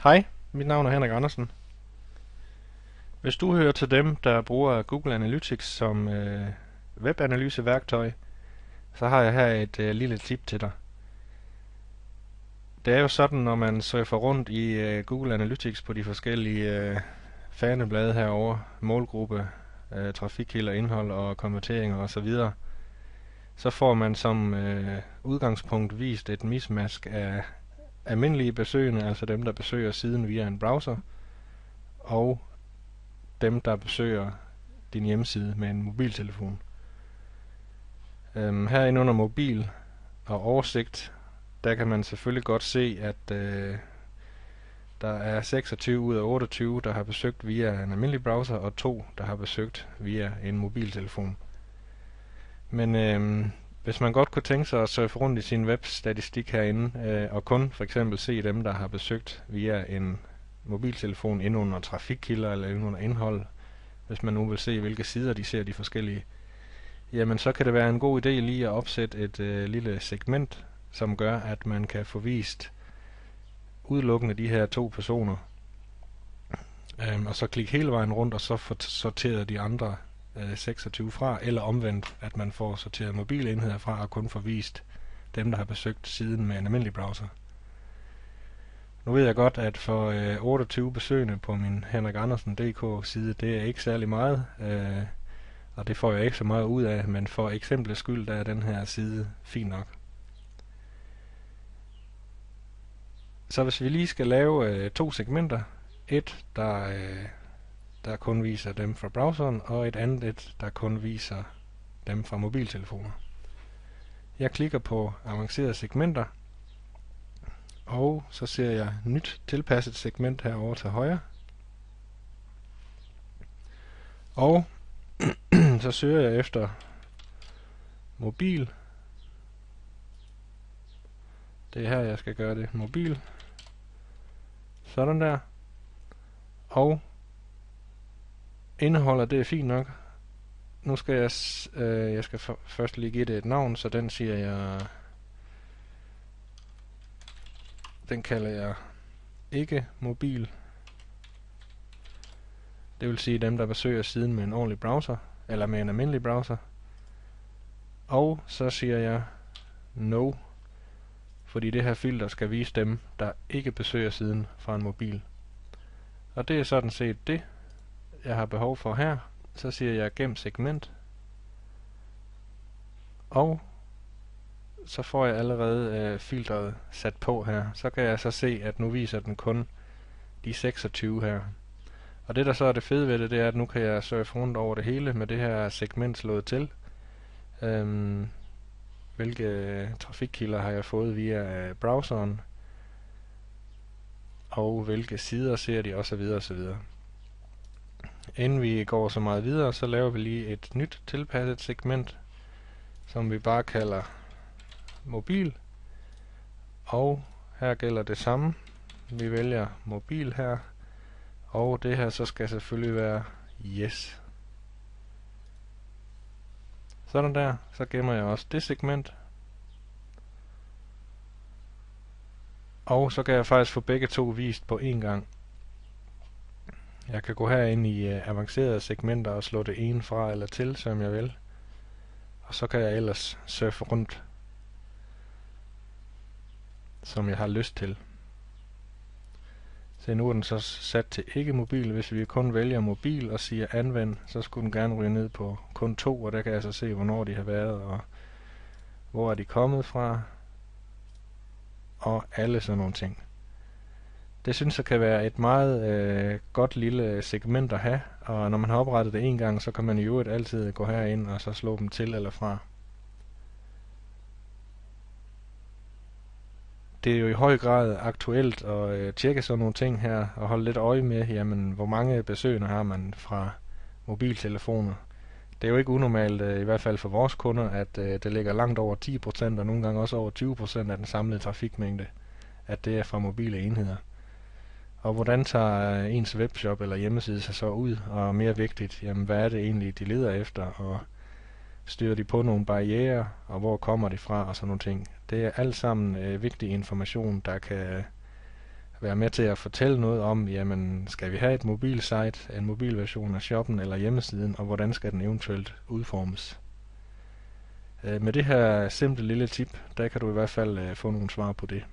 Hej, mit navn er Henrik Andersen. Hvis du hører til dem, der bruger Google Analytics som webanalyseværktøj, så har jeg her et lille tip til dig. Det er jo sådan, når man surfer rundt i Google Analytics på de forskellige faneblade herover, målgruppe, trafikkilder, indhold og konverteringer osv., så får man som udgangspunkt vist et mismatch af almindelige besøgende, altså dem, der besøger siden via en browser, og dem, der besøger din hjemmeside med en mobiltelefon. Herinde under mobil og oversigt, der kan man selvfølgelig godt se, at der er 26 ud af 28, der har besøgt via en almindelig browser, og 2, der har besøgt via en mobiltelefon. Men hvis man godt kunne tænke sig at surfe rundt i sin webstatistik herinde, og kun for eksempel se dem, der har besøgt via en mobiltelefon ind under trafikkilder eller ind under indhold, hvis man nu vil se, hvilke sider de ser de forskellige, jamen så kan det være en god idé lige at opsætte et lille segment, som gør, at man kan få vist udelukkende de her 2 personer, og så klikke hele vejen rundt, og så få sorteret de andre 26 fra, eller omvendt, at man får sorteret mobile enheder fra, og kun får vist dem, der har besøgt siden med en almindelig browser. Nu ved jeg godt, at for 28 besøgende på min henrikandersen.dk side, det er ikke særlig meget, og det får jeg ikke så meget ud af, men for eksemplets skyld, der er den her side fin nok. Så hvis vi lige skal lave 2 segmenter, et der kun viser dem fra browseren, og et andet der kun viser dem fra mobiltelefoner. Jeg klikker på avancerede segmenter, og så ser jeg nyt tilpasset segment herovre til højre. Og så søger jeg efter mobil. Det er her, jeg skal gøre det. Mobil. Sådan der. Og indeholder, det er fint nok. Nu skal jeg skal først lige give det et navn, så den siger jeg, den kalder jeg ikke mobil. Det vil sige dem, der besøger siden med en ordentlig browser, eller med en almindelig browser. Og så siger jeg no, fordi det her filter skal vise dem, der ikke besøger siden fra en mobil. Og det er sådan set det, jeg har behov for her. Så siger jeg gem segment, og så får jeg allerede filteret sat på her. Så kan jeg så se, at nu viser den kun de 26 her. Og det der så er det fede ved det, det er, at nu kan jeg surfe rundt over det hele med det her segment slået til. Hvilke trafikkilder har jeg fået via browseren, og hvilke sider ser de, osv. osv. Inden vi går så meget videre, så laver vi lige et nyt tilpasset segment, som vi bare kalder mobil. Og her gælder det samme. Vi vælger mobil her, og det her så skal selvfølgelig være yes. Sådan der, så gemmer jeg også det segment. Og så kan jeg faktisk få begge to vist på én gang. Jeg kan gå herind i avancerede segmenter og slå det ene fra eller til, som jeg vil. Og så kan jeg ellers surfe rundt, som jeg har lyst til. Så nu er den så sat til ikke mobil. Hvis vi kun vælger mobil og siger anvend, så skulle den gerne ryge ned på kun 2, og der kan jeg så se, hvornår de har været, og hvor er de kommet fra, og alle sådan nogle ting. Det synes jeg kan være et meget godt lille segment at have, og når man har oprettet det en gang, så kan man i øvrigt altid gå herind og så slå dem til eller fra. Det er jo i høj grad aktuelt at tjekke sådan nogle ting her, og holde lidt øje med, jamen, hvor mange besøgende har man fra mobiltelefoner. Det er jo ikke unormalt, i hvert fald for vores kunder, at det ligger langt over 10%, og nogle gange også over 20% af den samlede trafikmængde, at det er fra mobile enheder. Og hvordan tager ens webshop eller hjemmeside sig så ud, og mere vigtigt, jamen, hvad er det egentlig, de leder efter, og styrer de på nogle barrierer, og hvor kommer de fra, og sådan nogle ting. Det er alt sammen vigtig information, der kan være med til at fortælle noget om, jamen, skal vi have et mobilsite, en mobilversion af shoppen eller hjemmesiden, og hvordan skal den eventuelt udformes. Med det her simple lille tip, der kan du i hvert fald få nogle svar på det.